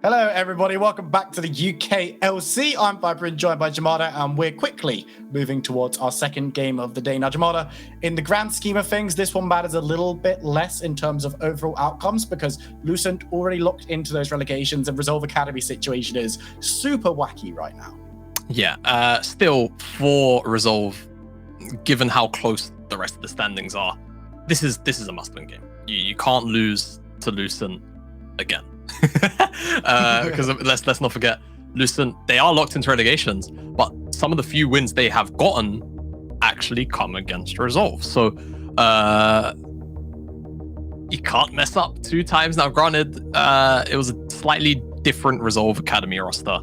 Hello, everybody. Welcome back to the UKLC. I'm Viper and joined by Jamada, and we're quickly moving towards our second game of the day. Now, Jamada, in the grand scheme of things, this one matters a little bit less in terms of overall outcomes because Lucent already locked into those relegations and Resolve Academy situation is super wacky right now. Yeah, still for Resolve, given how close the rest of the standings are, this is a must-win game. You can't lose to Lucent again. Because let's not forget, Lucent, they are locked into relegations, but some of the few wins they have gotten actually come against Resolve. So you can't mess up 2 times. Now, granted, it was a slightly different Resolve Academy roster,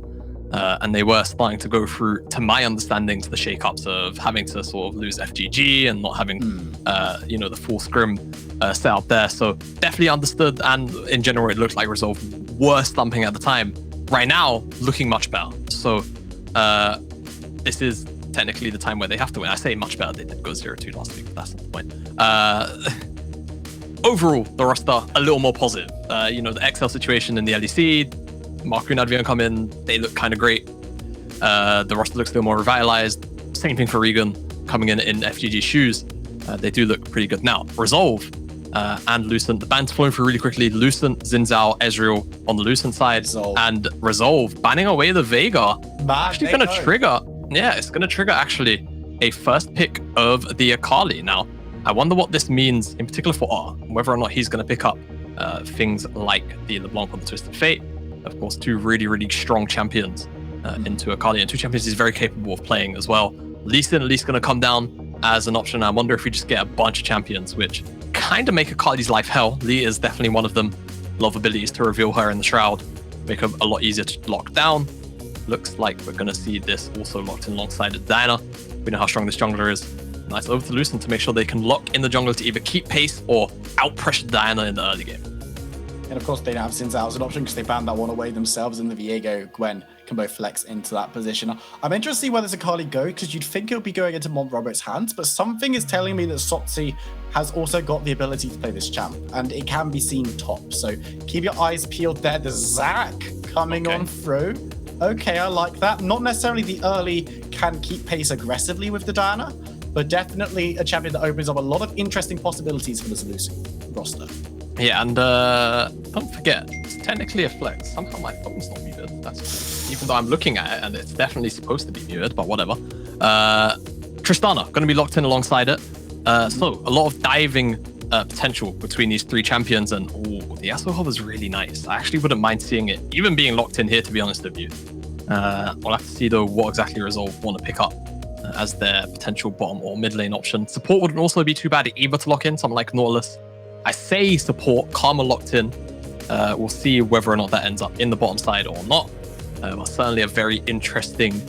and they were starting to go through, to my understanding, to the shakeups of having to sort of lose FGG and not having the full scrim set up there. So definitely understood, and in general it looked like Resolve were slumping at the time. Right now, looking much better. So this is technically the time where they have to win. I say much better, they did go 0-2 last week, but that's not the point. Overall, the roster a little more positive. The XL situation in the LEC, Marku and Adrian come in, they look kind of great. The roster looks a little more revitalized. Same thing for Regan coming in FGG's shoes. They do look pretty good now. Resolve and Lucent, the band's flowing through really quickly. Lucent, Zinzao, Ezreal on the Lucent side, and Resolve banning away the Veigar. Actually going to trigger, it's going to trigger actually a first pick of the Akali. Now, I wonder what this means in particular for R, whether or not he's going to pick up things like the LeBlanc or the Twisted Fate. Of course, 2 really, really strong champions into Akali, and 2 champions he's very capable of playing as well. Lucent at least going to come down as an option. I wonder if we just get a bunch of champions, which kind of make Akali's life hell. Lee is definitely one of them. A lot of abilities to reveal her in the Shroud, make her a lot easier to lock down. Looks like we're going to see this also locked in alongside Diana. We know how strong this jungler is. Nice over to Lucent to make sure they can lock in the jungler to either keep pace or out-pressure Diana in the early game. And of course, they don't have Zinzao as an option because they banned that one away themselves, and the Viego, Gwen can both flex into that position. I'm interested to see where this Akali go, because you'd think it would be going into Mont Robert's hands, but something is telling me that Sotsi has also got the ability to play this champ, and it can be seen top. So keep your eyes peeled there. There's Zac coming on through. Okay, I like that. Not necessarily the early can keep pace aggressively with the Diana, but definitely a champion that opens up a lot of interesting possibilities for this Lucent roster. Yeah, and don't forget, it's technically a flex. Somehow my phone's not muted. That's even though I'm looking at it and it's definitely supposed to be muted, but whatever. Tristana going to be locked in alongside it. So a lot of diving potential between these 3 champions, and the Yasuo Hub is really nice. I actually wouldn't mind seeing it even being locked in here, to be honest with you. We'll have to see though what exactly Resolve want to pick up as their potential bottom or mid lane option. Support wouldn't also be too bad either to lock in, something like Nautilus. I say support, Karma locked in. We'll see whether or not that ends up in the bottom side or not. But certainly a very interesting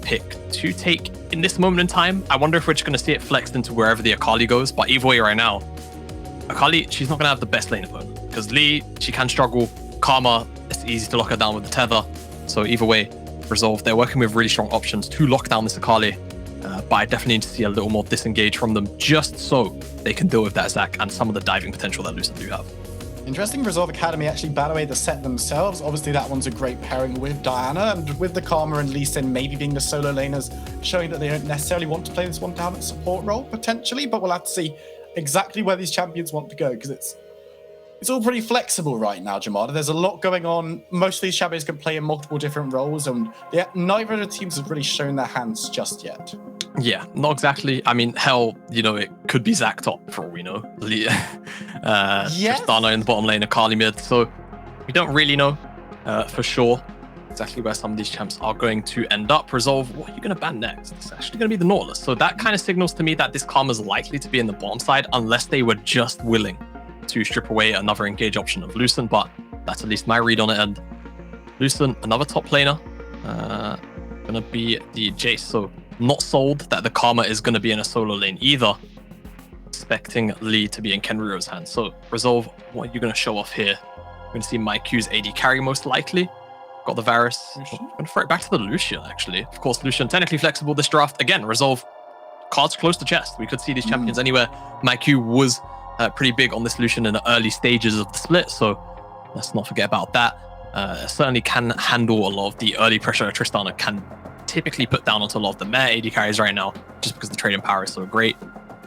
pick to take in this moment in time. I wonder if we're just going to see it flexed into wherever the Akali goes. But either way right now, Akali, she's not going to have the best lane opponent. Because Lee, she can struggle. Karma, it's easy to lock her down with the tether. So either way, Resolve, they're working with really strong options to lock down this Akali. But I definitely need to see a little more disengage from them just so they can deal with that Zac and some of the diving potential that Lucent do have. Interesting, Resolve Academy actually bat away the set themselves. Obviously, that one's a great pairing with Diana, and with the Karma and Lee Sin maybe being the solo laners, showing that they don't necessarily want to play this one down at support role, potentially, but we'll have to see exactly where these champions want to go, because it's all pretty flexible right now, Jamada. There's a lot going on. Most of these champions can play in multiple different roles, and neither of the teams have really shown their hands just yet. Yeah, not exactly. I mean, hell, it could be Zac top for all we know. Tristana in the bottom lane, Akali mid. So we don't really know for sure exactly where some of these champs are going to end up. Resolve, what are you going to ban next? It's actually going to be the Nautilus. So that kind of signals to me that this Karma is likely to be in the bottom side unless they were just willing to strip away another engage option of Lucent, but that's at least my read on it. And Lucent, another top laner, gonna be the Jace. So not sold that the Karma is gonna be in a solo lane either. Expecting Lee to be in Kenriro's hands. So Resolve, what are you gonna show off here? We're gonna see MyQ's AD carry most likely. Got the Varus. I'm gonna throw it back to the Lucian actually. Of course, Lucian technically flexible this draft. Again, Resolve, cards close to chest. We could see these champions anywhere. MyQ was pretty big on this Lucian in the early stages of the split, so let's not forget about that. certainly can handle a lot of the early pressure Tristana can typically put down onto a lot of the meta AD carries right now, just because the trading power is so great.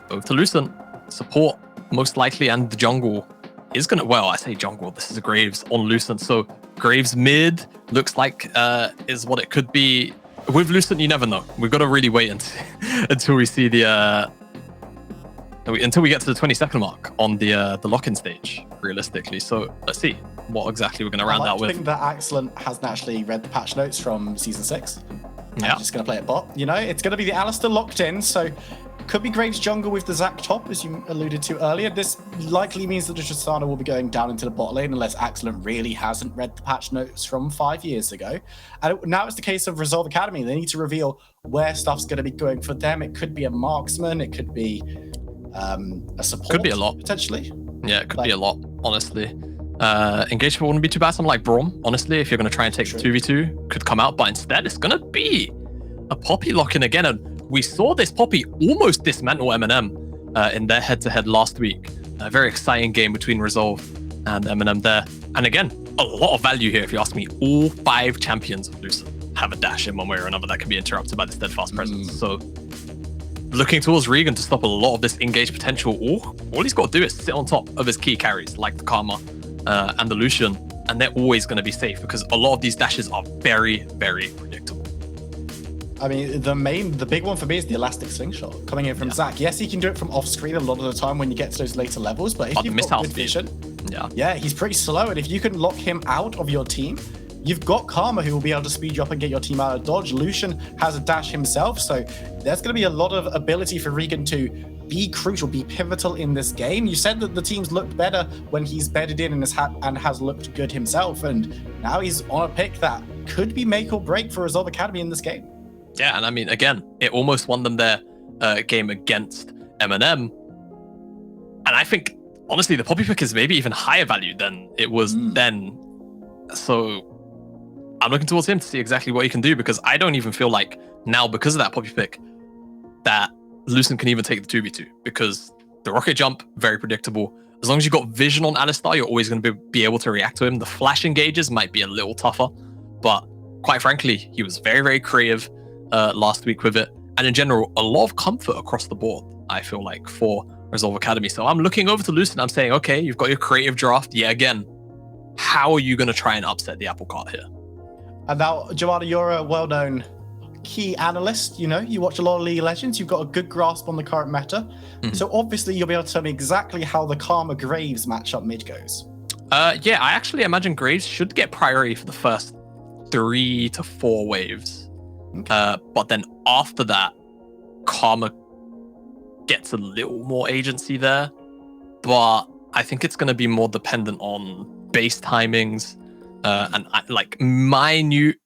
Over to Lucent, support most likely, and the jungle is gonna, well, I say jungle, this is a Graves on Lucent, so Graves mid looks like is what it could be. With Lucent, you never know. We've got to really wait until we see the until we get to the 20-second mark on the lock-in stage, realistically. So let's see what exactly we're going to round out with. I think that Axelant hasn't actually read the patch notes from Season 6. Yeah. I'm just going to play it bot. You know, it's going to be the Alistair locked in, so could be Graves jungle with the Zac top, as you alluded to earlier. This likely means that the Tristana will be going down into the bot lane unless Axelant really hasn't read the patch notes from 5 years ago. And now it's the case of Resolve Academy. They need to reveal where stuff's going to be going for them. It could be a marksman. It could be a support. Could be a lot. Potentially. Yeah, it could be a lot, honestly. Engagement wouldn't be too bad. Something like Braum, honestly, if you're going to try and take the 2v2, could come out. But instead, it's going to be a Poppy lock-in again. And we saw this Poppy almost dismantle Eminem in their head-to-head last week. A very exciting game between Resolve and Eminem there. And again, a lot of value here, if you ask me. All 5 champions of Lucent have a dash in one way or another that can be interrupted by the Steadfast presence. So looking towards Regan to stop a lot of this engaged potential. All he's got to do is sit on top of his key carries, like the Karma and the Lucian, and they're always going to be safe because a lot of these dashes are very, very predictable. I mean, the big one for me is the elastic slingshot coming in from Zac. Yes, he can do it from off screen a lot of the time when you get to those later levels, but if you've got good vision, yeah, he's pretty slow, and if you can lock him out of your team, you've got Karma who will be able to speed you up and get your team out of dodge. Lucian has a dash himself, so there's going to be a lot of ability for Regan to be crucial, be pivotal in this game. You said that the team's looked better when he's bedded in and has looked good himself, and now he's on a pick that could be make or break for Resolve Academy in this game. Yeah, and I mean, again, it almost won them their game against Eminem. And I think, honestly, the Poppy pick is maybe even higher value than it was then. So I'm looking towards him to see exactly what he can do, because I don't even feel like now, because of that Poppy pick, that Lucent can even take the 2v2, because the rocket jump, very predictable. As long as you've got vision on Alistar, you're always going to be able to react to him. The flash engages might be a little tougher, but quite frankly, he was very, very creative last week with it. And in general, a lot of comfort across the board, I feel like, for Resolve Academy. So I'm looking over to Lucent, I'm saying, okay, you've got your creative draft. Yeah, again, how are you going to try and upset the apple cart here? And now, Joanna, you're a well-known key analyst. You know, you watch a lot of League of Legends. You've got a good grasp on the current meta. So obviously, you'll be able to tell me exactly how the Karma Graves matchup mid goes. Yeah, I actually imagine Graves should get priority for the first 3 to 4 waves. Okay. But then after that, Karma gets a little more agency there. But I think it's going to be more dependent on base timings and like minute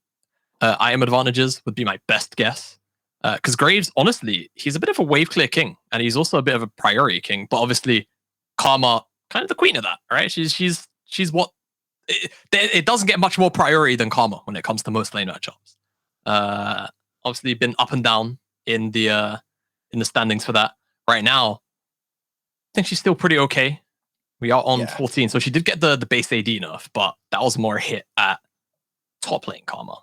item advantages would be my best guess. Because Graves, honestly, he's a bit of a wave clear king, and he's also a bit of a priority king. But obviously, Karma, kind of the queen of that, right? She's what it doesn't get much more priority than Karma when it comes to most lane matchups. Obviously been up and down in the standings for that. Right now, I think she's still pretty okay. We are on 14, so she did get the base AD nerf, but that was more a hit at top lane Karma,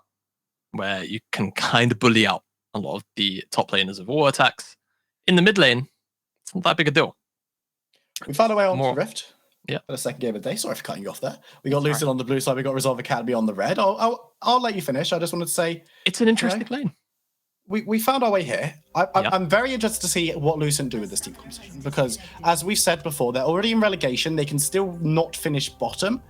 where you can kind of bully out a lot of the top laners with war attacks. In the mid lane, it's not that big a deal. We found our way onto the Rift. Yeah, for the second game of the day. Sorry for cutting you off there. We got Lucent on the blue side. We got Resolve Academy on the red. I'll let you finish. I just wanted to say it's an interesting lane. We found our way here. I'm very interested to see what Lucent do with this team composition, because as we've said before, they're already in relegation. They can still not finish bottom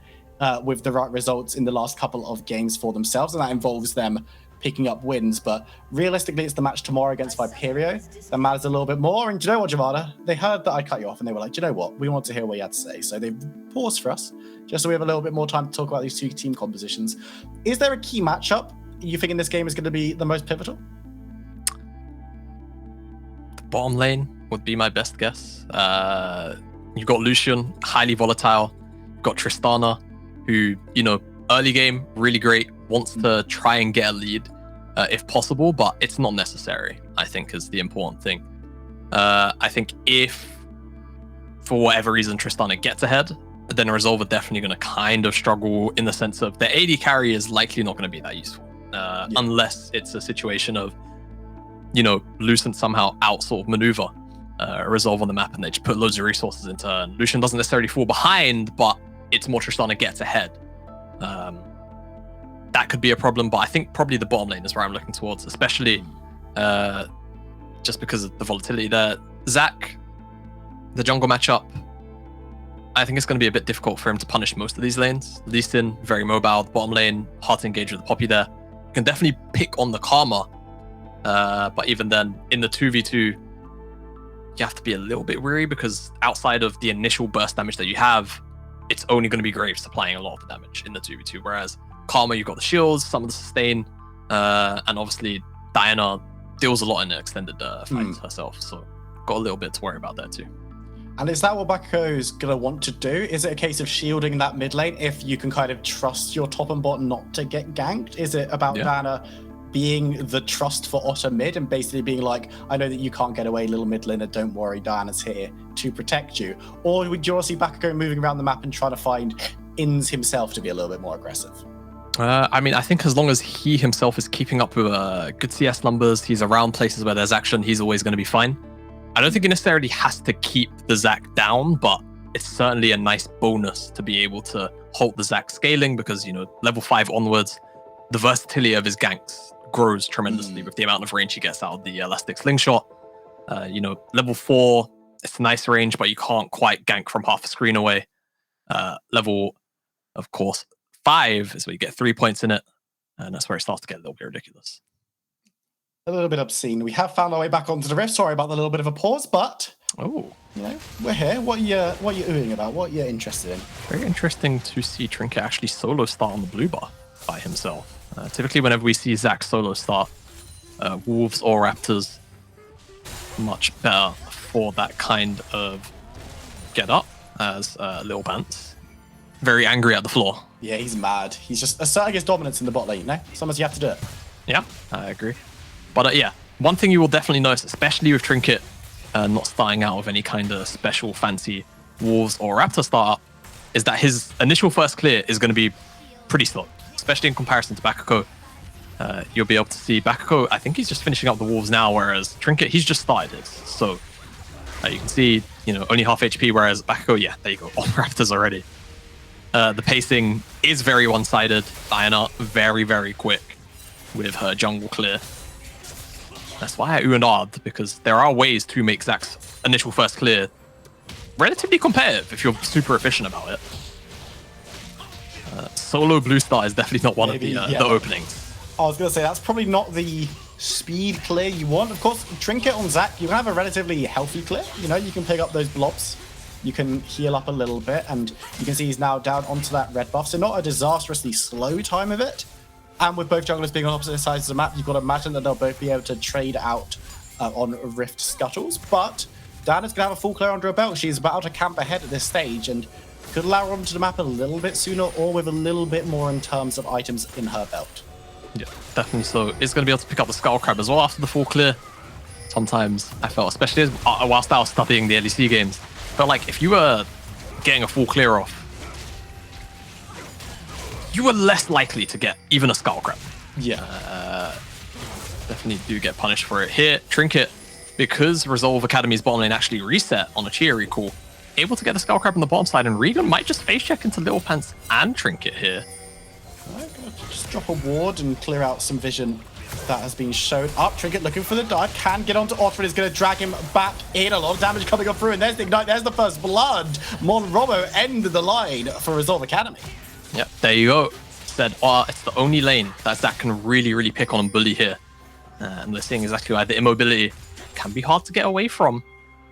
with the right results in the last couple of games for themselves, and that involves them picking up wins. But realistically, it's the match tomorrow against Viperio that matters a little bit more. And do you know what, Javada? They heard that I cut you off, and they were like, do you know what? We want to hear what you had to say. So they've paused for us, just so we have a little bit more time to talk about these 2 team compositions. Is there a key matchup you think in this game is going to be the most pivotal? The bottom lane would be my best guess. You've got Lucian, highly volatile. You've got Tristana, who, you know, early game, really great, wants to try and get a lead if possible, but it's not necessary, I think, is the important thing. I think if, for whatever reason, Tristana gets ahead, then Resolve are definitely going to kind of struggle in the sense of their AD carry is likely not going to be that useful. Unless it's a situation of, Lucent somehow out sort of maneuver Resolve on the map and they just put loads of resources into her. And Lucent doesn't necessarily fall behind, but it's more Tristana gets ahead. That could be a problem, but I think probably the bottom lane is where I'm looking towards, especially just because of the volatility there. Zac, the jungle matchup, I think it's going to be a bit difficult for him to punish most of these lanes. Lucent, very mobile. The bottom lane, hard to engage with the Poppy there. You can definitely pick on the Karma, but even then, in the 2v2, you have to be a little bit wary because outside of the initial burst damage that you have, it's only going to be Graves supplying a lot of the damage in the 2v2, whereas Karma, you've got the shields, some of the sustain, and obviously Diana deals a lot in the extended fights herself, so got a little bit to worry about there too. And is that what Bakugo's going to want to do? Is it a case of shielding that mid lane if you can kind of trust your top and bot not to get ganked? Is it about Diana being the trust for Otter mid and basically being like, I know that you can't get away, little mid laner, don't worry, Diana's here to protect you? Or would you want to see Bakugo moving around the map and trying to find ins himself to be a little bit more aggressive? I think as long as he himself is keeping up with good CS numbers, he's around places where there's action, he's always going to be fine. I don't think he necessarily has to keep the Zac down, but it's certainly a nice bonus to be able to halt the Zac scaling because, level 5 onwards, the versatility of his ganks grows tremendously with the amount of range he gets out of the elastic slingshot. Level 4, it's a nice range, but you can't quite gank from half a screen away. Level, of course, 5 is where you get 3 points in it, and that's where it starts to get a little bit ridiculous. A little bit obscene. We have found our way back onto the rift. Sorry about the little bit of a pause, but we're here. What are you oohing about? What are you interested in? Very interesting to see Trinket actually solo start on the blue bar by himself. Typically, whenever we see Zac solo start, Wolves or Raptors, much better for that kind of get up as Lil Pants. Very angry at the floor. Yeah, he's mad. He's just asserting his dominance in the bot lane, Sometimes you have to do it. Yeah, I agree. But one thing you will definitely notice, especially with Trinket not starting out with any kind of special fancy Wolves or Raptor startup, is that his initial first clear is going to be pretty slow, especially in comparison to Bakugo. You'll be able to see Bakugo, I think he's just finishing up the Wolves now, whereas Trinket, he's just started his. So you can see, only half HP, whereas Bakugo, there you go, all Raptors already. The pacing is very one-sided. Diana very, very quick with her jungle clear. That's why I ooh and ahed, because there are ways to make Zac's initial first clear relatively competitive if you're super efficient about it. Solo Blue Star is definitely not one of the openings. I was going to say, that's probably not the speed clear you want. Of course, Trinket on Zac, you can have a relatively healthy clear. You can pick up those blobs. You can heal up a little bit, and you can see he's now down onto that red buff. So not a disastrously slow time of it. And with both junglers being on opposite sides of the map, you've got to imagine that they'll both be able to trade out on Rift Scuttles. But Diana's going to have a full clear under her belt. She's about to camp ahead at this stage and could allow her onto the map a little bit sooner or with a little bit more in terms of items in her belt. Yeah, definitely so. It's going to be able to pick up the Skull Crab as well after the full clear. Sometimes I felt, especially whilst I was studying the LEC games, felt like if you were getting a full clear off, you were less likely to get even a Skull Crab. Yeah. Definitely do get punished for it. Here, Trinket, because Resolve Academy's bottom lane actually reset on a Chia recall, able to get the Skull Crab on the bottom side, and Regan might just face check into Little Pants and Trinket here. I'm going to just drop a ward and clear out some vision that has been shown up. Trinket looking for the dive, can get onto Otter, is going to drag him back in. A lot of damage coming up through, and there's the Ignite, there's the first blood. Monrobo ended the line for Resolve Academy. Yep, there you go. Said, it's the only lane that Zac can really, really pick on and bully here. And we're seeing exactly why the immobility can be hard to get away from.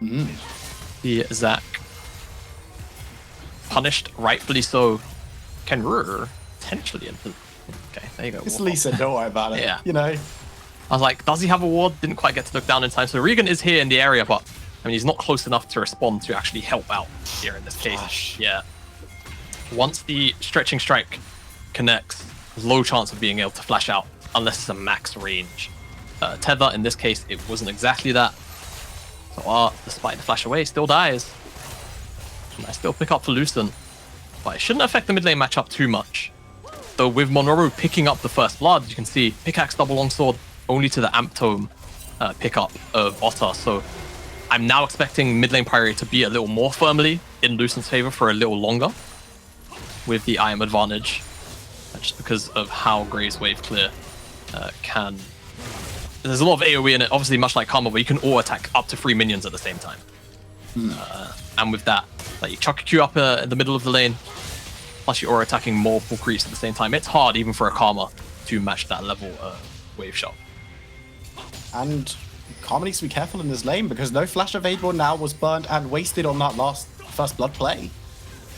The Zac punished, rightfully so. Can potentially. Okay, there you go. It's Lisa, don't worry about it. Yeah. I was like, does he have a ward? Didn't quite get to look down in time. So Regan is here in the area, but he's not close enough to respond to actually help out here in this case. Gosh. Yeah. Once the stretching strike connects, there's low chance of being able to flash out unless it's a max range. Tether, in this case, it wasn't exactly that. So despite the flash away, still dies. And I still pick up for Lucent. but it shouldn't affect the mid lane matchup too much. Though with Monroe picking up the first blood, you can see pickaxe double longsword only to the amp tome pickup of Otter. So I'm now expecting mid lane priority to be a little more firmly in Lucent's favor for a little longer with the IM advantage, just because of how Gray's wave clear can. There's a lot of AoE in it, obviously much like Karma, but you can auto attack up to 3 minions at the same time. And with that, like you chuck a Q up in the middle of the lane, plus you're attacking multiple creeps at the same time. It's hard even for a Karma to match that level of wave shot. And Karma needs to be careful in this lane because no flash available now was burned and wasted on that last first blood play.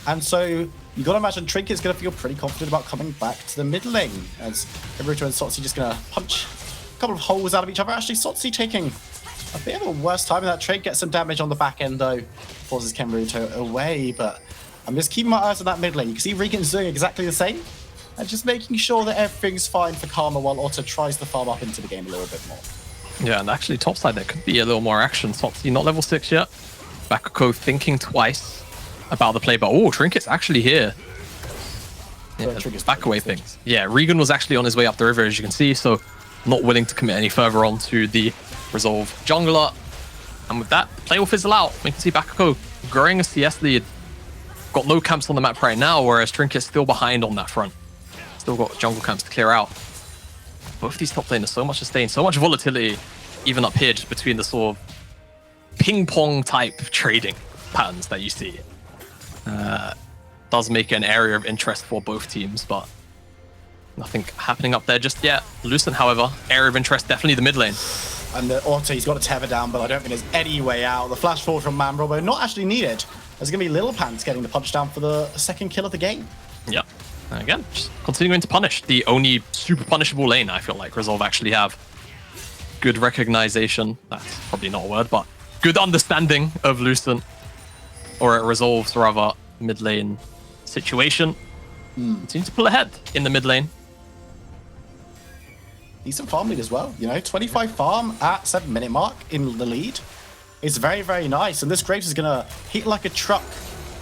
And so you got to imagine Trinket's going to feel pretty confident about coming back to the mid lane as Naruto and Sotsi just going to punch a couple of holes out of each other. Actually, Sotsi taking a bit of a worse time in that trade, gets some damage on the back end though, forces Kenruto away, but I'm just keeping my eyes on that mid lane. You can see Regan's doing exactly the same and just making sure that everything's fine for Karma while Otto tries to farm up into the game a little bit more. Yeah, and actually topside there could be a little more action. Sotsi not level 6 yet. Bakuko thinking twice about the play, but oh, Trinket's actually here. Yeah, back away things. Yeah, Regan was actually on his way up the river, as you can see, so not willing to commit any further on to the Resolve jungler. And with that, the play will fizzle out. We can see Bakuko growing a CS lead. Got no camps on the map right now, whereas Trinket's still behind on that front. Still got jungle camps to clear out. Both these top laners, so much sustain, so much volatility, even up here, just between the sort of ping-pong type trading patterns that you see. Does make it an area of interest for both teams, but nothing happening up there just yet. Lucent, however, area of interest, definitely the mid lane. And the Otto, he's got a tether down, but I don't think there's any way out. The flash forward from Manrobo, not actually needed. There's going to be Little Pants getting the punch down for the second kill of the game. Yep. And again, just continuing to punish. The only super punishable lane I feel like Resolve actually have. Good recognition, that's probably not a word, but good understanding of Lucent, or it Resolve's rather mid lane situation. Seems to pull ahead in the mid lane. Decent farm lead as well, you know, 25 farm at 7-minute mark in the lead. It's very, very nice, and this Graves is gonna hit like a truck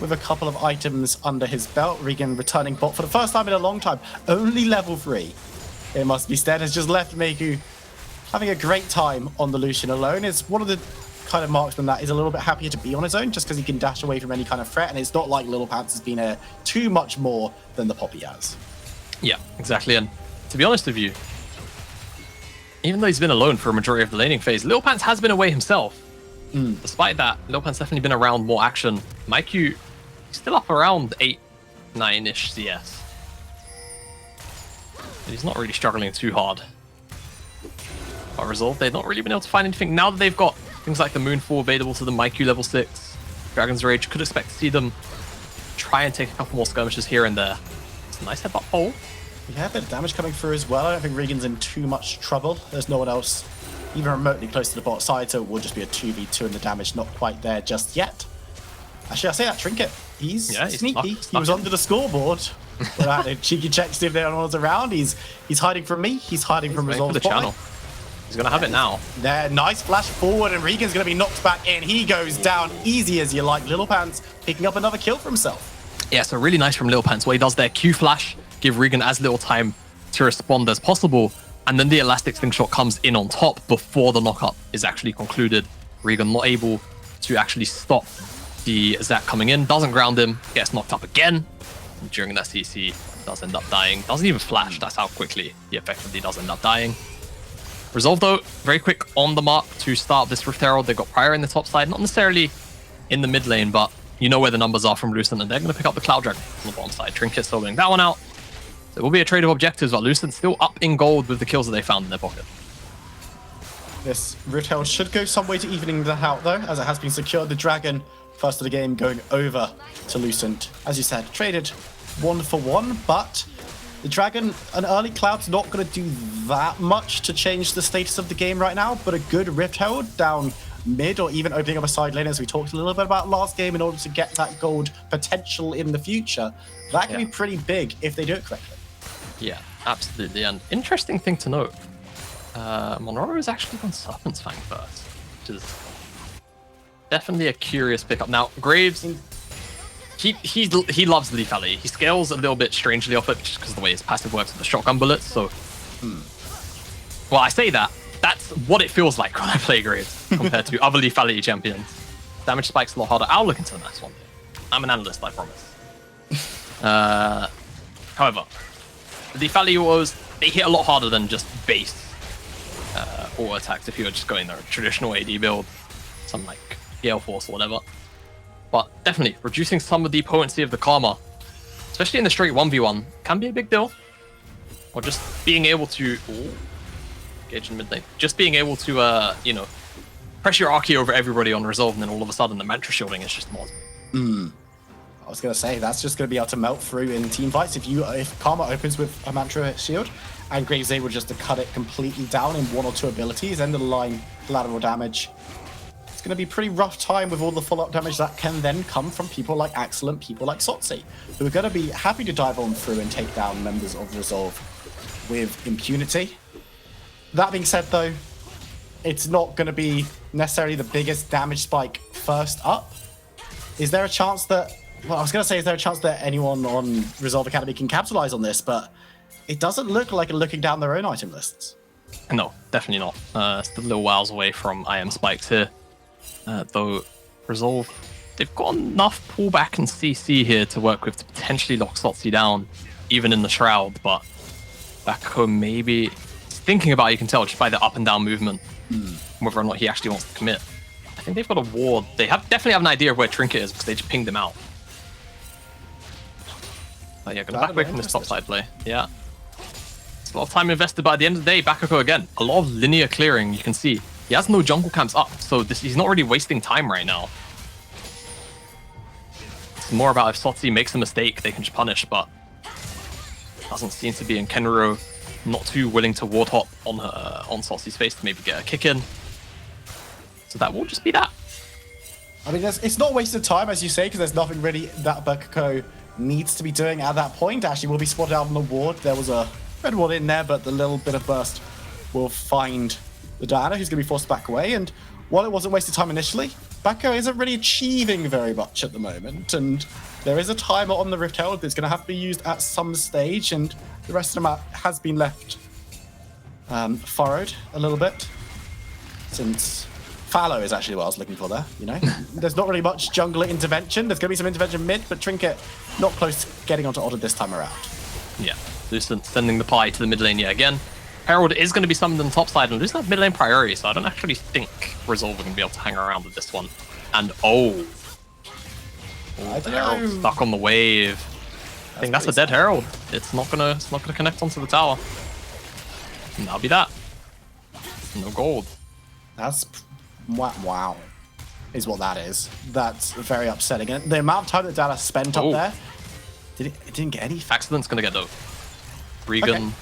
with a couple of items under his belt. Regan returning bot for the first time in a long time, only level 3. It must be said, has just left Meiku having a great time on the Lucian alone. It's one of the kind of marksman that is a little bit happier to be on his own just because he can dash away from any kind of threat, and it's not like Little Pants has been too much more than the Poppy has. Yeah, exactly, and to be honest with you, even though he's been alone for a majority of the laning phase, Little Pants has been away himself. Despite that, Little Pants definitely been around more action. Maiku, he's still up around 8, 9-ish CS. But he's not really struggling too hard. But Resolve, they've not really been able to find anything. Now that they've got things like the Moonfall available to the Maiku level 6, Dragon's Rage, could expect to see them try and take a couple more skirmishes here and there. It's a nice headbutt pole. Yeah, a bit of damage coming through as well. I don't think Regan's in too much trouble. There's no one else even remotely close to the bot side, so it will just be a 2v2 and the damage not quite there just yet. Actually, I say that Trinket, he's sneaky. He was under the scoreboard. Cheeky checks to see if there anyone's around. He's hiding from me. He's hiding from Resolve's the channel. He's gonna have it now. There, nice flash forward, and Regan's gonna be knocked back in. He goes down easy as you like. Little Pants picking up another kill for himself. Yeah, so really nice from Little Pants. What he does there, Q flash, give Regan as little time to respond as possible, and then the elastic slingshot comes in on top before the knockup is actually concluded. Regan not able to actually stop the Zac coming in, doesn't ground him, gets knocked up again. And during that CC, does end up dying. Doesn't even flash, that's how quickly he effectively does end up dying. Resolve though, very quick on the mark to start this Rift Herald. They've got Prior in the top side, not necessarily in the mid lane, but you know where the numbers are from Lucent, and they're going to pick up the Cloud Dragon on the bottom side. Trinket soloing that one out. So it will be a trade of objectives, but Lucent still up in gold with the kills that they found in their pocket. This Rift Herald should go some way to evening that out though, as it has been secured. The Dragon, first of the game, going over to Lucent. As you said, traded 1 for 1, but the Dragon, an early Cloud's not going to do that much to change the status of the game right now, but a good Rift Herald down mid or even opening up a side lane, as we talked a little bit about last game, in order to get that gold potential in the future. That can be pretty big if they do it correctly. Yeah, absolutely. And interesting thing to note, Monroe has actually gone Serpent's Fang first, which is definitely a curious pickup. Now, Graves, he loves the lethality. He scales a little bit strangely off it just because of the way his passive works with the shotgun bullets. So, well, I say that. That's what it feels like when I play Graves compared to other lethality champions. Damage spikes a lot harder. I'll look into the next one. I'm an analyst, I promise. However, the lethality was they hit a lot harder than just base auto attacks if you were just going their traditional AD build, something like Gale Force or whatever. But definitely, reducing some of the potency of the Karma, especially in the straight 1v1, can be a big deal. Or just being able to... Gauge in mid lane. Just being able to, you know, press your Archie over everybody on Resolve, and then all of a sudden the Mantra shielding is just more. I was going to say, that's just going to be able to melt through in team fights. If Karma opens with a Mantra shield, and Graves able just to cut it completely down in one or two abilities, end of the line collateral damage. It's going to be a pretty rough time with all the follow-up damage that can then come from people like Axel and people like Sotsi, who are going to be happy to dive on through and take down members of Resolve with impunity. That being said, though, it's not going to be necessarily the biggest damage spike first up. Is there a chance that... Well, I was going to say, is there a chance that anyone on Resolve Academy can capitalize on this? But it doesn't look like looking down their own item lists. No, definitely not. Still a little whiles away from IM spikes here. Though Resolve, they've got enough pullback and CC here to work with to potentially lock Sotsi down, even in the Shroud. But back home, maybe thinking about it, you can tell just by the up and down movement, whether or not he actually wants to commit. I think they've got a ward. They definitely have an idea of where Trinket is because they just pinged him out. But yeah, gonna back away from this top side play. Yeah. It's a lot of time invested, but at the end of the day, Bakako again, a lot of linear clearing. You can see he has no jungle camps up, so he's not really wasting time right now. It's more about if Sotsi makes a mistake, they can just punish, but doesn't seem to be in Kenro. Not too willing to ward hop on Sotsi's face to maybe get a kick in. So that will just be that. I mean, it's not wasted time, as you say, because there's nothing really that Bakako needs to be doing at that point. Actually, will be spotted out on the ward. There was a red ward in there, but the little bit of burst will find the Diana, who's going to be forced back away. And while it wasn't wasted time initially, Bakako isn't really achieving very much at the moment. And there is a timer on the Rift Herald that's going to have to be used at some stage, and the rest of the map has been left furrowed a little bit since fallow is actually what I was looking for there, you know? There's not really much jungler intervention. There's going to be some intervention mid, but Trinket not close to getting onto Odded this time around. Yeah, Lucent sending the pie to the mid lane yet again. Herald is going to be summoned on the top side, and Lucent have mid lane priority, so I don't actually think Resolve are going to be able to hang around with this one. And the Herald stuck on the wave. I think that's a dead Herald. It's not gonna connect onto the tower. And that'll be that. No gold. That's wow, is what that is. That's very upsetting. And the amount of time that Data spent up there, it didn't get any. Accident's gonna get though. Regan.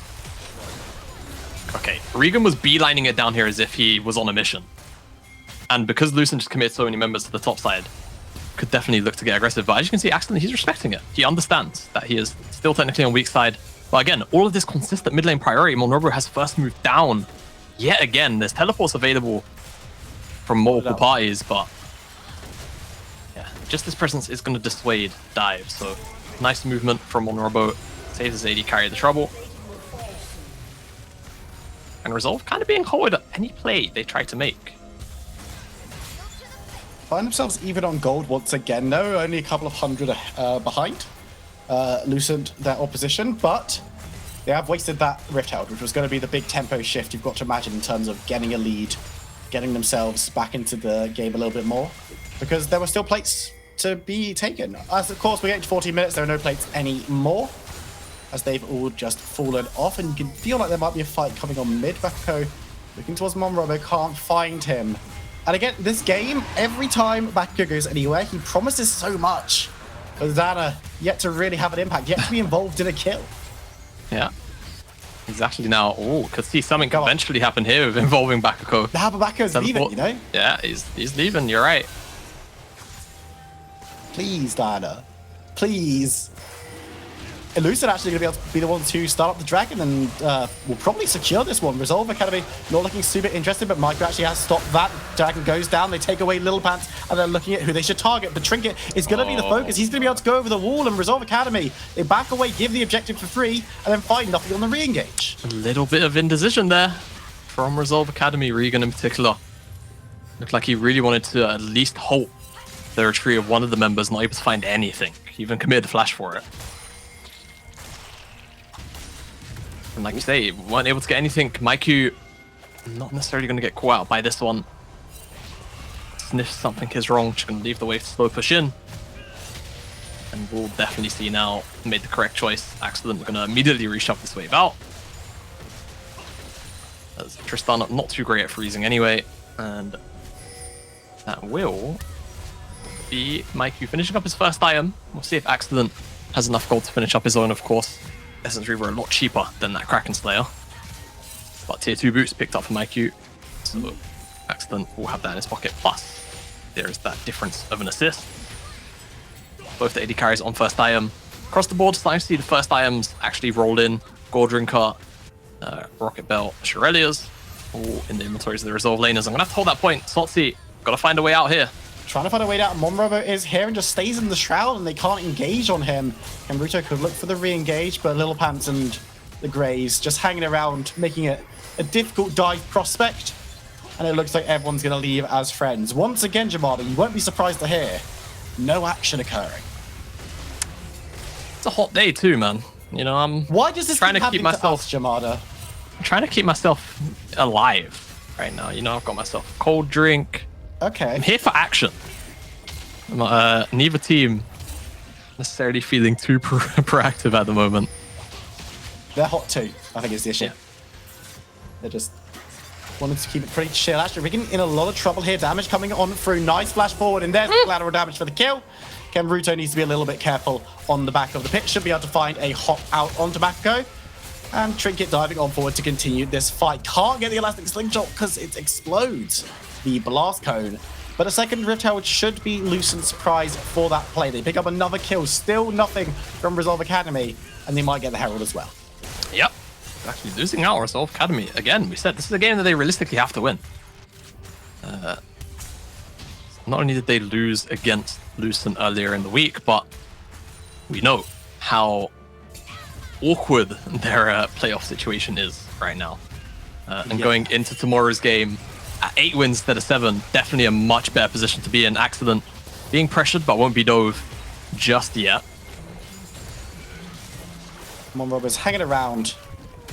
Okay, Regan was beelining it down here as if he was on a mission. And because Lucent just committed so many members to the top side, could definitely look to get aggressive. But as you can see, Axel, he's respecting it. He understands that he is still technically on weak side. But again, all of this consistent mid lane priority, Monrobo has first moved down. Yet again, there's teleports available from multiple parties, but yeah, just this presence is going to dissuade dive. So nice movement from Monrobo, saves his AD carry the trouble. And Resolve kind of being holded at any play they try to make. Find themselves even on gold once again, though. Only a couple of hundred behind Lucent, their opposition, but they have wasted that Rift Herald, which was going to be the big tempo shift you've got to imagine in terms of getting a lead, getting themselves back into the game a little bit more, because there were still plates to be taken. As of course, we get to 14 minutes, there are no plates anymore, as they've all just fallen off, and you can feel like there might be a fight coming on mid. Bakako looking towards Monrobo, can't find him. And again, this game, every time Bakako goes anywhere, he promises so much. But Zana yet to really have an impact, yet to be involved in a kill. Yeah, exactly. Now, could see something eventually happen here with involving Bakako. Now, but Bakako's leaving, you know? Yeah, he's leaving, you're right. Please, Diana. Please. Lucent actually going to be able to be the one to start up the Dragon and will probably secure this one. Resolve Academy not looking super interested, but Micro actually has stopped that. Dragon goes down, they take away Little Pants, and they're looking at who they should target. But Trinket is going to be the focus. He's going to be able to go over the wall, and Resolve Academy, they back away, give the objective for free, and then find nothing on the re-engage. A little bit of indecision there from Resolve Academy, Regan in particular. Looked like he really wanted to at least halt the retreat of one of the members, not able to find anything. He even committed the flash for it. And like you say, weren't able to get anything. Maiku not necessarily going to get caught out by this one. Sniff something is wrong, just going to leave the wave to slow push in. And we'll definitely see now, made the correct choice. Accident going to immediately reshove this wave out. As Tristan not too great at freezing anyway. And that will be Maiku finishing up his first item. We'll see if Accident has enough gold to finish up his own, of course. Essence Reaver a lot cheaper than that Kraken Slayer. But tier 2 boots picked up for Maiku. So Accident will have that in his pocket. Plus, there is that difference of an assist. Both the AD carries on first item. Across the board, starting to see the first items actually roll in. Gold Drinker, Rocket Bell, Shirelias, all in the inventories of the Resolve laners. I'm going to have to hold that point. Salty, got to find a way out here. Trying to find a way out. Monrobo is here and just stays in the Shroud, and they can't engage on him. And Ruto could look for the re-engage, but Little Pants and the Greys just hanging around, making it a difficult dive prospect. And it looks like everyone's going to leave as friends. Once again, Jamada, you won't be surprised to hear no action occurring. It's a hot day too, man. You know, I'm Why does this trying keep to keep happening myself, to us, Jamada? I'm trying to keep myself alive right now. You know, I've got myself a cold drink. Okay. I'm here for action. Neither team necessarily feeling too proactive at the moment. They're hot too, I think is the issue. Yeah. They're just wanted to keep it pretty chill. Actually, Riggin in a lot of trouble here. Damage coming on through. Nice flash forward, and there's collateral damage for the kill. Ken Ruto needs to be a little bit careful on the back of the pit. Should be able to find a hop out onto Mako. And Trinket diving on forward to continue this fight. Can't get the elastic slingshot because it explodes the blast cone. But a second Rift Herald should be Lucent's prize for that play. They pick up another kill. Still nothing from Resolve Academy. And they might get the Herald as well. Yep. Actually losing out Resolve Academy. Again, we said this is a game that they realistically have to win. Not only did they lose against Lucent earlier in the week, but we know how awkward their playoff situation is right now. And going into tomorrow's game at 8 wins instead of 7, definitely a much better position to be in. Accident being pressured, but won't be dove just yet. Monrobo's hanging around.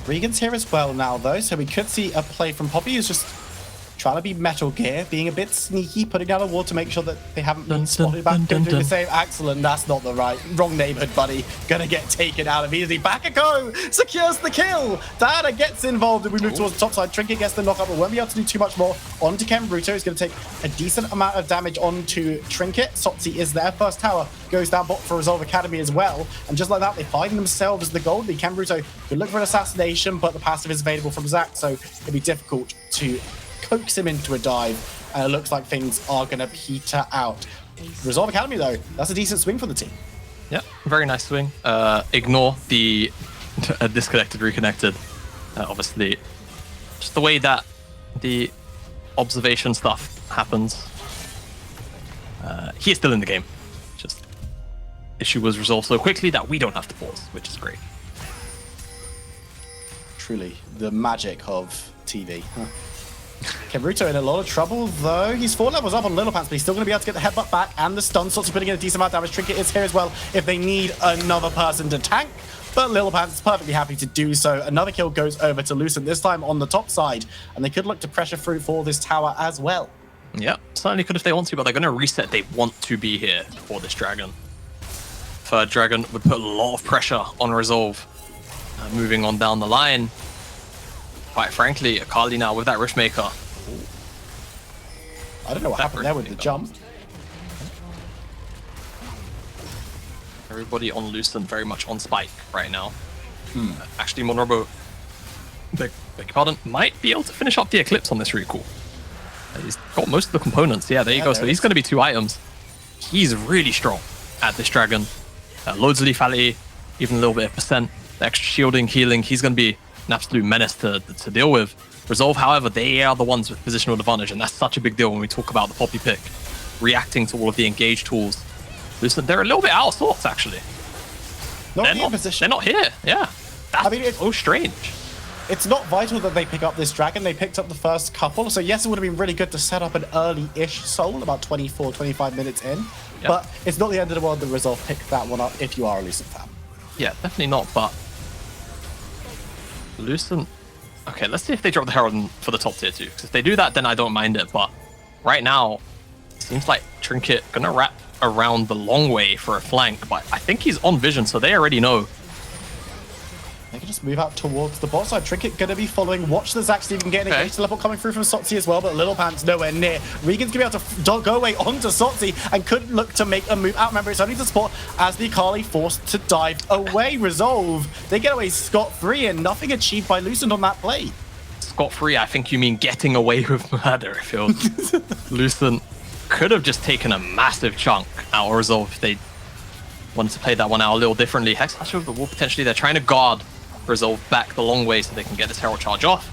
Regan's here as well now, though, so we could see a play from Poppy, who's just trying to be Metal Gear, being a bit sneaky, putting down a wall to make sure that they haven't been spotted back and doing the same. Excellent, that's not the wrong neighborhood, buddy. Gonna get taken out of easy. Bakako secures the kill. Diana gets involved, and we move towards the top side. Trinket gets the knockup, but won't be able to do too much more. Onto Ken Bruto, who's gonna take a decent amount of damage onto Trinket. Sotzi is there. First tower goes down bot for Resolve Academy as well. And just like that, they find themselves the gold. The Ken Bruto could look for an assassination, but the passive is available from Zach, so it'll be difficult to coax him into a dive, and it looks like things are going to peter out. Resolve Academy, though, that's a decent swing for the team. Yep, very nice swing. Ignore the disconnected, reconnected. Obviously, just the way that the observation stuff happens. He is still in the game. Just issue was resolved so quickly that we don't have to pause, which is great. Truly, the magic of TV. Huh? Kenruto in a lot of trouble, though. He's 4 levels up on Little Pants, but he's still going to be able to get the headbutt back and the stun. Sorts of putting in a decent amount of damage. Trinket is here as well if they need another person to tank. But Little Pants is perfectly happy to do so. Another kill goes over to Lucent, this time on the top side. And they could look to pressure through for this tower as well. Yeah, certainly could if they want to, but they're going to reset. They want to be here for this dragon. Third dragon would put a lot of pressure on Resolve. Moving on down the line. Quite frankly, Akali now with that Riftmaker. I don't know what happened there with the jump. Everybody on Lucent very much on spike right now. Actually, Monrobo, beg your pardon, might be able to finish up the Eclipse on this recall. He's got most of the components. Yeah, there you go. So he's going to be 2 items. He's really strong at this dragon. Loads of lethality. even a little bit of percent. The extra shielding, healing, he's going to be an absolute menace to deal with. Resolve, however, they are the ones with positional advantage, and that's such a big deal when we talk about the Poppy pick. Reacting to all of the engage tools. Lucent, they're a little bit out of sorts, actually. Not in position. They're not here, yeah. That's it's so strange. It's not vital that they pick up this dragon. They picked up the first couple. So yes, it would have been really good to set up an early-ish soul, about 24, 25 minutes in. Yep. But it's not the end of the world that Resolve picked that one up if you are a Lucent fan. Yeah, definitely not, but Lucent... Okay, let's see if they drop the Herald for the top tier 2. Because if they do that, then I don't mind it. But right now, it seems like Trinket gonna wrap around the long way for a flank. But I think he's on vision, so they already know. They can just move out towards the bot side. Trinket gonna be following. Watch the Zac Steven getting engaged teleport coming through from Sotzi as well, but Little Pants nowhere near. Regan's gonna be able to go away onto Sotzi and could look to make a move out. Remember, it's only the support as the Akali forced to dive away. Resolve, they get away scot-free and nothing achieved by Lucent on that play. Scot-free, I think you mean getting away with murder, it feels. Lucent could have just taken a massive chunk out of Resolve if they wanted to play that one out a little differently. Hex Slash over the wall, potentially. They're trying to guard Resolve back the long way so they can get this Herald charge off.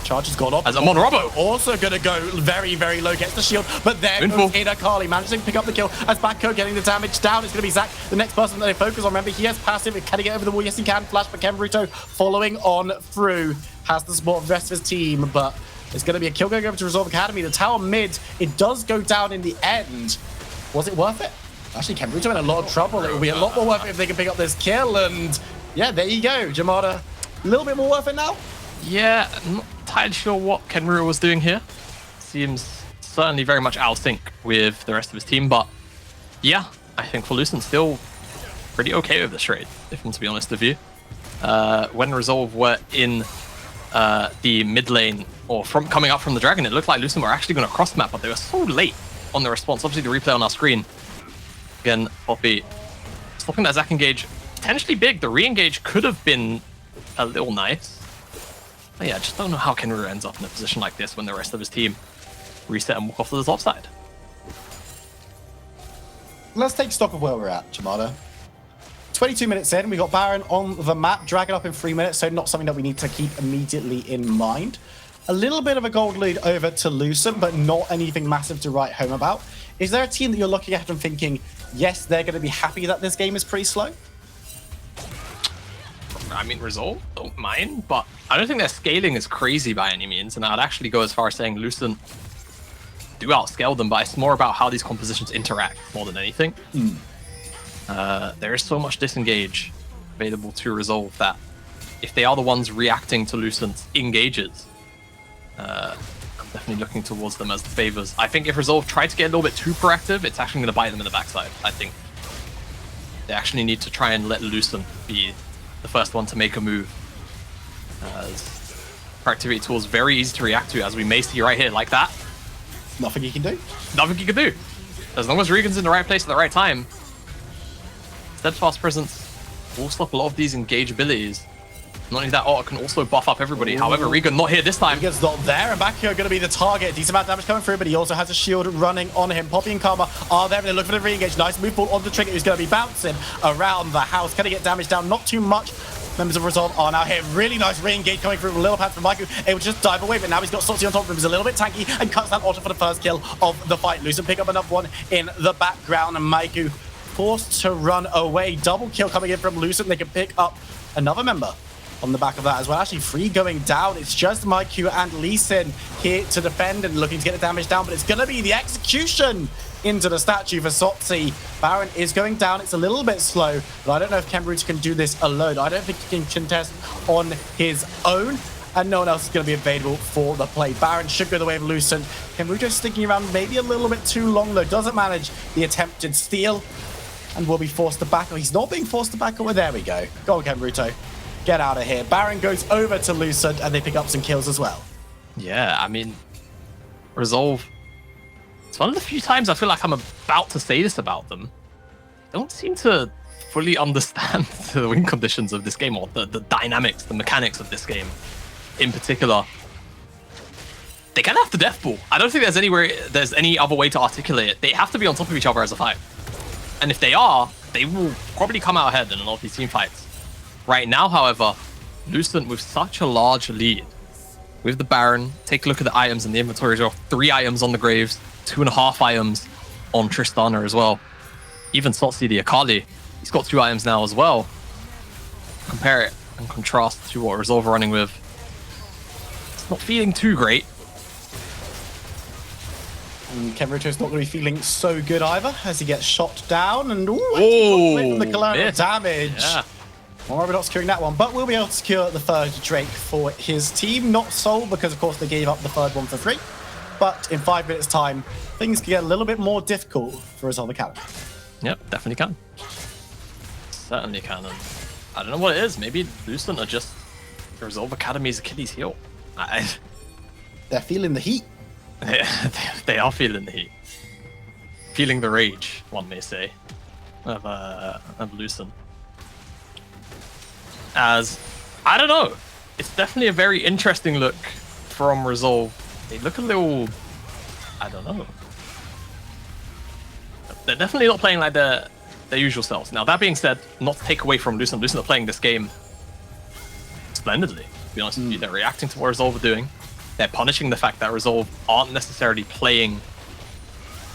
Charge has gone off. As Amon Robbo also going to go very, very low, gets the shield, but there goes in Akali, managing to pick up the kill as Backo getting the damage down. It's going to be Zac, the next person that they focus on. Remember, he has passive. Can he get over the wall? Yes, he can. Flash, but Kenruto following on through. Has the support of the rest of his team, but it's going to be a kill going over to Resolve Academy. The tower mid, it does go down in the end. Was it worth it? Actually, Kenruto in a lot of trouble. It will be a lot more worth it if they can pick up this kill, and yeah, there you go, Jamada. A little bit more worth it now? Yeah, I'm not entirely sure what Kenruto was doing here. Seems certainly very much out of sync with the rest of his team, but yeah, I think for Lucent still pretty okay with this trade, if I'm to be honest with you. When Resolve were in the mid lane, or from coming up from the Dragon, it looked like Lucent were actually going to cross map, but they were so late on the response. Obviously, the replay on our screen. Again, Poppy stopping that Zac engage. Potentially big. The re-engage could have been a little nice. But yeah, I just don't know how Kenruto ends up in a position like this when the rest of his team reset and walk off to the top side. Let's take stock of where we're at, Jamada. 22 minutes in, we got Baron on the map, Dragon up in 3 minutes, so not something that we need to keep immediately in mind. A little bit of a gold lead over to Lucent, but not anything massive to write home about. Is there a team that you're looking at and thinking, yes, they're going to be happy that this game is pretty slow? I mean, Resolve, don't mind, but I don't think their scaling is crazy by any means, and I'd actually go as far as saying Lucent do outscale them, but it's more about how these compositions interact more than anything. There is so much disengage available to Resolve that if they are the ones reacting to Lucent's engages, I'm definitely looking towards them as the favors. I think if Resolve try to get a little bit too proactive, it's actually going to bite them in the backside. I think they actually need to try and let Lucent be the first one to make a move. Proactivity tool is very easy to react to, as we may see right here, like that. Nothing you can do. Nothing you can do. As long as Regan's in the right place at the right time, Steadfast Presence will stop a lot of these engage abilities. Not only that, Art can also buff up everybody. Ooh. However, Regan not here this time. Regan's not there, and back here going to be the target. Decent amount of damage coming through, but he also has a shield running on him. Poppy and Karma are there, and they look for the re-engage. Nice move ball onto Trinket, who's going to be bouncing around the house. Can he get damage down? Not too much. Members of Resolve are now here. Really nice re-engage coming through. A little pad from Maiku, able to just dive away, but now he's got Sotzi on top of him. He's a little bit tanky and cuts that auto for the first kill of the fight. Lucent pick up another one in the background, and Maiku forced to run away. Double kill coming in from Lucent. They can pick up another member on the back of that as well. Actually, 3 going down. It's just Maiku and Lee Sin here to defend and looking to get the damage down, but it's going to be the execution into the statue for Sotzi. Baron is going down. It's a little bit slow, but I don't know if Kenruto can do this alone. I don't think he can contest on his own, and no one else is going to be available for the play. Baron should go the way of Lucent. Kenruto sticking around maybe a little bit too long, though. Doesn't manage the attempted steal and will be forced to back. He's not being forced to back away. There we go. Go on, Kenruto. Get out of here. Baron goes over to Lucent, and they pick up some kills as well. Yeah, I mean, Resolve, it's one of the few times I feel like I'm about to say this about them. They don't seem to fully understand the win conditions of this game, or the dynamics, the mechanics of this game in particular. They kind of have to death ball. I don't think there's any other way to articulate it. They have to be on top of each other as a fight. And if they are, they will probably come out ahead in a lot of these team fights. Right now, however, Lucent with such a large lead. With the Baron, take a look at the items in the inventory as well. 3 items on the Graves, 2.5 items on Tristana as well. Even Sotsi the Akali, he's got 2 items now as well. Compare it and contrast to what Resolve are running with. It's not feeling too great. And Kenrito's not going to be feeling so good either as he gets shot down and from the collateral damage. Yeah. Well, we're not securing that one, but we'll be able to secure the 3rd Drake for his team. Not Soul, because of course they gave up the 3rd one for free. But in 5 minutes' time, things can get a little bit more difficult for Resolve Academy. Yep, definitely can. Certainly can. And I don't know what it is. Maybe Lucent are just Resolve Academy's Achilles heel. They're feeling the heat. They are feeling the heat. Feeling the rage, one may say, of Lucent. As, I don't know, it's definitely a very interesting look from Resolve. They look a little, I don't know. They're definitely not playing like their usual selves. Now, that being said, not to take away from Lucent. Lucent are playing this game splendidly, to be honest with you. They're reacting to what Resolve are doing. They're punishing the fact that Resolve aren't necessarily playing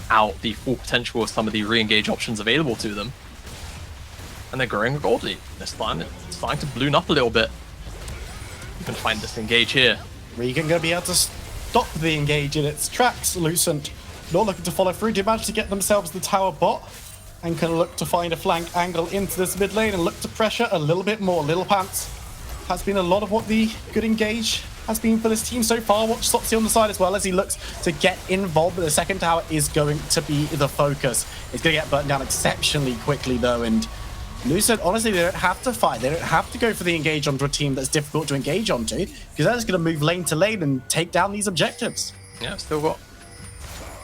out the full potential of some of the re-engage options available to them. And they're growing a gold lead. They're starting to balloon up a little bit. You can find this engage here. Regan going to be able to stop the engage in its tracks. Lucent not looking to follow through. Did manage to get themselves the tower bot and can look to find a flank angle into this mid lane and look to pressure a little bit more. Little Pants has been a lot of what the good engage has been for this team so far. Watch Sotsi on the side as well as he looks to get involved, but the 2nd tower is going to be the focus. It's going to get burnt down exceptionally quickly though, and Lucent, honestly, they don't have to fight. They don't have to go for the engage onto a team that's difficult to engage onto, because they're just going to move lane to lane and take down these objectives. Yeah, still got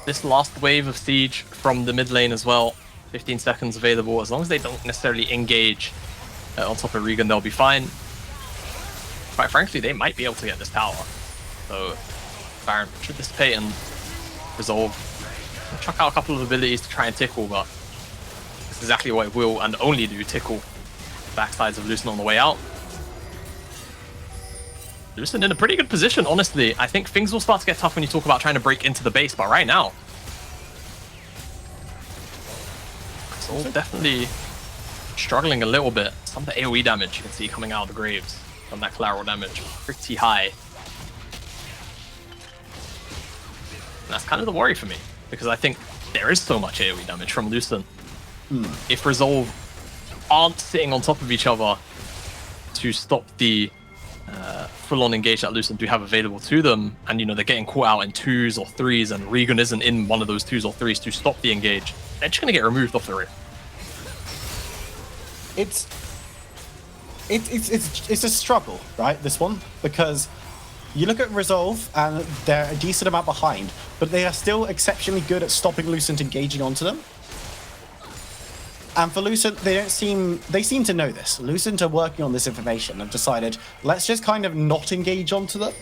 this last wave of siege from the mid lane as well. 15 seconds available. As long as they don't necessarily engage on top of Regan, they'll be fine. Quite frankly, they might be able to get this tower. So Baron should dissipate and Resolve. Chuck out a couple of abilities to try and tickle, but it's exactly what it will and only do, tickle backsides of Lucent on the way out. Lucent in a pretty good position, honestly. I think things will start to get tough when you talk about trying to break into the base, but right now, it's all definitely struggling a little bit. Some of the AoE damage you can see coming out of the Graves from that collateral damage, pretty high. And that's kind of the worry for me, because I think there is so much AoE damage from Lucent. If Resolve aren't sitting on top of each other to stop the full-on engage that Lucent do have available to them, and they're getting caught out in 2s or 3s, and Regan isn't in one of those 2s or 3s to stop the engage, they're just going to get removed off the roof. It's a struggle, right, this one, because you look at Resolve and they're a decent amount behind, but they are still exceptionally good at stopping Lucent engaging onto them. And for Lucent, they seem to know this. Lucent are working on this information and decided, let's just kind of not engage onto them.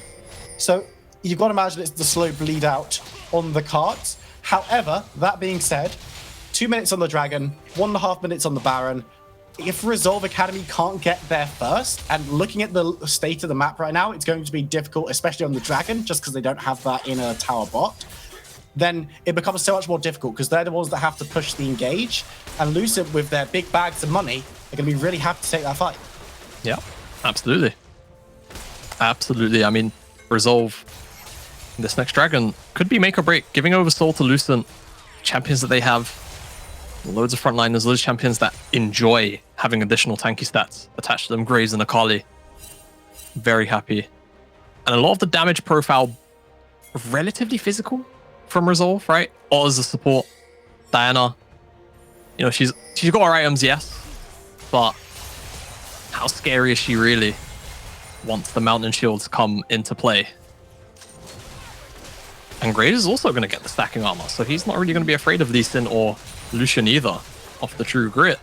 So you've got to imagine it's the slow bleed out on the cards. However, that being said, 2 minutes on the Dragon, 1.5 minutes on the Baron. If Resolve Academy can't get there first, and looking at the state of the map right now, it's going to be difficult, especially on the Dragon, just because they don't have that in a tower bot. Then it becomes so much more difficult because they're the ones that have to push the engage. And Lucent, with their big bags of money, are going to be really happy to take that fight. Yeah, absolutely. Absolutely. I mean, Resolve, this next Dragon, could be make or break. Giving over Soul to Lucent, champions that they have, loads of frontliners, loads of champions that enjoy having additional tanky stats attached to them. Graves and Akali, very happy. And a lot of the damage profile, relatively physical from Resolve, right? Or as a support, Diana, she's got her items, yes, but how scary is she really once the mountain shields come into play? And Graves is also going to get the stacking armor, so he's not really going to be afraid of Lee Sin or Lucian either off the true grit.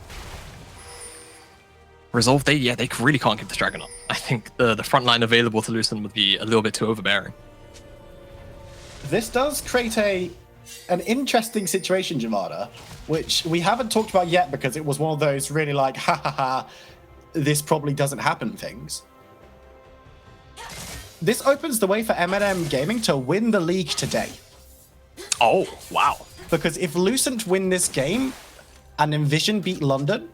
Resolve, they really can't keep this Dragon up. I think the front line available to Lucent would be a little bit too overbearing. This does create a an interesting situation, Jamada, which we haven't talked about yet because it was one of those really like, ha ha ha, this probably doesn't happen things. This opens the way for M&M Gaming to win the league today. Oh, wow. Because if Lucent win this game and Envision beat London,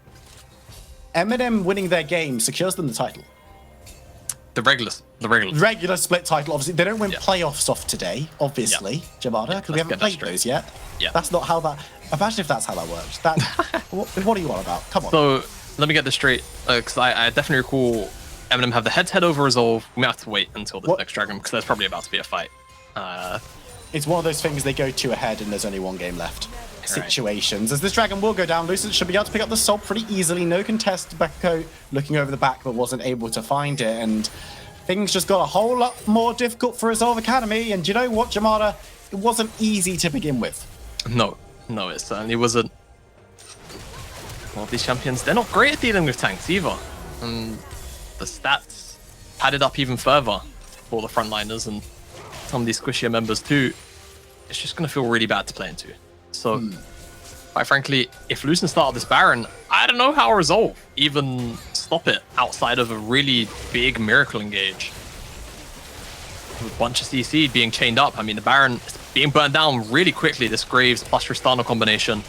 M&M winning their game secures them the title. The regular Split title, obviously. They don't win playoffs off today, obviously, Jamada, because we haven't played those yet. Yeah. That's not how that... Imagine if that's how that works. That, what are you on about? Come on. So, let me get this straight, because I definitely recall M&M have the head-to-head over Resolve. We might have to wait until the next Dragon, because there's probably about to be a fight. It's one of those things they go 2 ahead and there's only 1 game left. Situations. As this Dragon will go down, Lucent should be able to pick up the Soul pretty easily. No contest. Beko looking over the back, but wasn't able to find it. And things just got a whole lot more difficult for Resolve Academy. And do you know what, Jamada? It wasn't easy to begin with. No, it certainly wasn't. Well, these champions, they're not great at dealing with tanks either. And the stats padded up even further for the frontliners and some of these squishier members too. It's just going to feel really bad to play into. So, quite frankly, if Lucent started this Baron, I don't know how Resolve even stop it outside of a really big Miracle engage. With a bunch of CC being chained up. I mean, the Baron is being burned down really quickly, this Graves plus Tristana combination.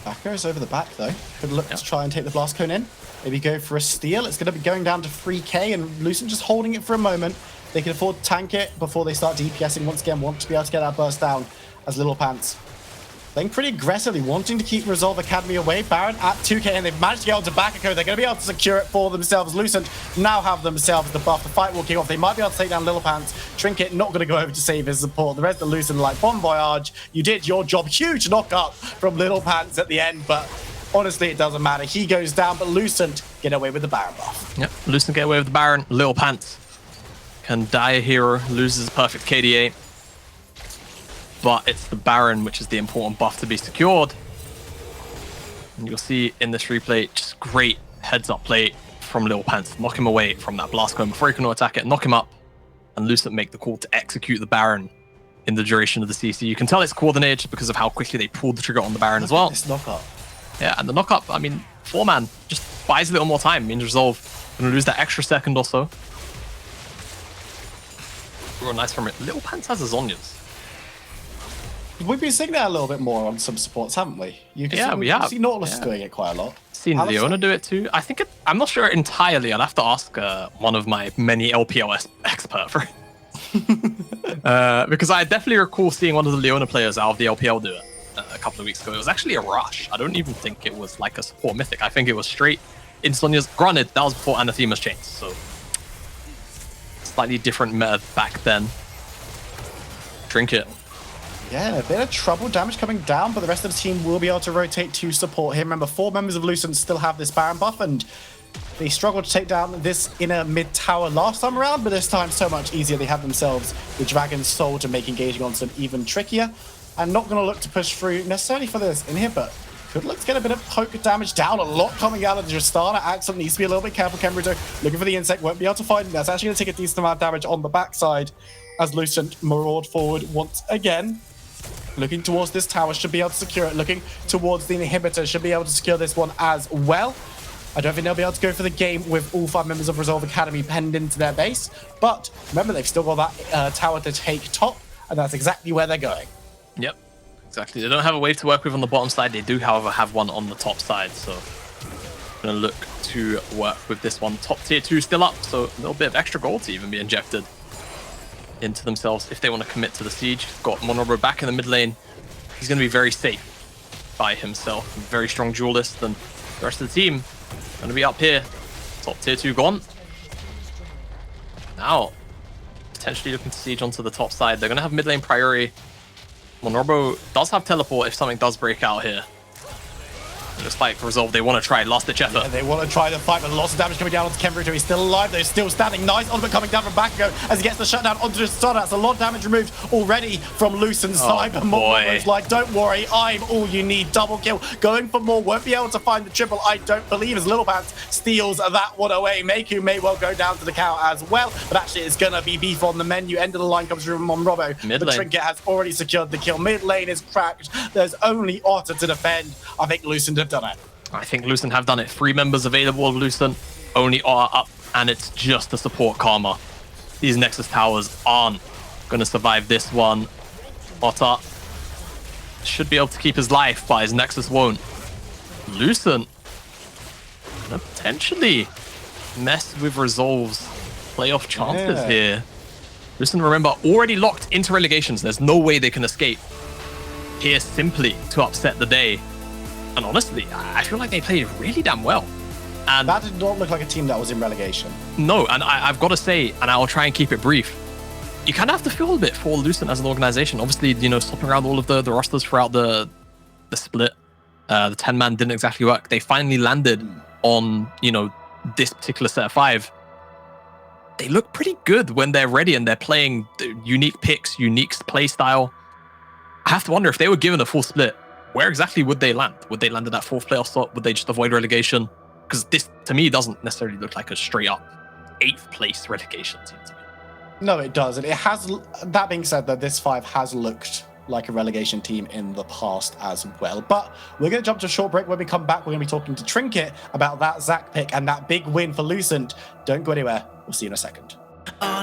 Back goes over the back, though. Could look to try and take the Blast Cone in. Maybe go for a steal. It's going to be going down to 3k, and Lucent just holding it for a moment. They can afford to tank it before they start DPSing once again. Want to be able to get that burst down as Little Pants playing pretty aggressively, wanting to keep Resolve Academy away. Baron at 2k, and they've managed to get onto Bakako. They're going to be able to secure it for themselves. Lucent now have themselves the buff. The fight will kick off. They might be able to take down Little Pants. Trinket not going to go over to save his support. The rest of Lucent like, bon voyage. You did your job. Huge knock up from Little Pants at the end, but honestly, it doesn't matter. He goes down, but Lucent get away with the Baron buff. Yep, Lucent get away with the Baron. Little Pants can die a hero, loses perfect KDA. But it's the Baron which is the important buff to be secured. And you'll see in this replay, just great heads-up play from Little Pants. Knock him away from that Blast Cone before he can attack it, knock him up, and Lucent make the call to execute the Baron in the duration of the CC. You can tell it's coordinated just because of how quickly they pulled the trigger on the Baron as well. This knock-up. Yeah, and the knock-up, I mean, 4-man just buys a little more time. Means Resolve going to lose that extra second or so. Real nice from it. Little Pants has his Zhonya's. We've been seeing that a little bit more on some supports, haven't we? We have. See Nautilus doing it quite a lot. Seen Leona do it too. I think I'm not sure entirely. I'll have to ask one of my many LPL expert for it. Because I definitely recall seeing one of the Leona players out of the LPL do it a couple of weeks ago. It was actually a rush. I don't even think it was like a support mythic. I think it was straight in Sonya's. Granted, that was before Anathema's changed, so slightly different meta back then. Trinket. Yeah, a bit of trouble, damage coming down, but the rest of the team will be able to rotate to support him. Remember, 4 members of Lucent still have this Baron buff, and they struggled to take down this inner mid tower last time around, but this time so much easier. They have themselves the Dragon's Soul to make engaging on some even trickier, and not going to look to push through necessarily for this inhib. Could look to get a bit of poke damage down. A lot coming out of the Tristana. Axel needs to be a little bit careful. Kenbrito looking for the insect, won't be able to find it. That's actually going to take a decent amount of damage on the backside as Lucent maraud forward once again. Looking towards this tower, should be able to secure it. Looking towards the inhibitor, should be able to secure this one as well. I don't think they'll be able to go for the game with all 5 members of Resolve Academy penned into their base. But remember, they've still got that tower to take top, and that's exactly where they're going. Yep, exactly. They don't have a wave to work with on the bottom side. They do, however, have one on the top side. So going to look to work with this one. Top tier 2 still up, so a little bit of extra gold to even be injected into themselves if they want to commit to the siege. Got Monrobo back in the mid lane. He's going to be very safe by himself. Very strong duelist, and the rest of the team going to be up here. Top tier 2 gone. Now, potentially looking to siege onto the top side. They're going to have mid lane priority. Monrobo does have teleport if something does break out here. Looks like Resolve, they want to try last ditch effort. And they want to try the fight, but lots of damage coming down onto Kenruto. He's still alive, though. He's still standing. Nice ultimate coming down from Bakugo as he gets the shutdown onto the Stunner. That's a lot of damage removed already from Lucent's side. But Monro's like, don't worry, I'm all you need. Double kill. Going for more. Won't be able to find the triple, I don't believe, as Little Pants steals that one away. Meku may well go down to the count as well, but actually it's going to be beef on the menu. End of the line comes through from Monrobo. Mid The lane. Trinket has already secured the kill. Mid lane is cracked. There's only Otter to defend. I think Lucent have done it. I think Lucent have done it. 3 members available of Lucent, only Otter up, and it's just to support Karma. These Nexus towers aren't going to survive this one. Otter should be able to keep his life, but his Nexus won't. Lucent gonna potentially mess with Resolve's playoff chances here. Lucent, remember, already locked into relegations. There's no way they can escape here simply to upset the day. And honestly, I feel like they played really damn well. And that did not look like a team that was in relegation. No, and I've got to say, and I'll try and keep it brief, you kind of have to feel a bit for Lucent as an organization. Obviously, you know, swapping around all of the rosters throughout the split, the 10-man didn't exactly work. They finally landed on, you know, this particular set of 5. They look pretty good when they're ready and they're playing unique picks, unique play style. I have to wonder if they were given a full split, where exactly would they land? Would they land at that 4th playoff slot? Would they just avoid relegation? Because this, to me, doesn't necessarily look like a straight up 8th place relegation team to me. No, it doesn't. It has. That being said, that this 5 has looked like a relegation team in the past as well. But we're going to jump to a short break. When we come back, we're going to be talking to Trinket about that Zac pick and that big win for Lucent. Don't go anywhere. We'll see you in a second. All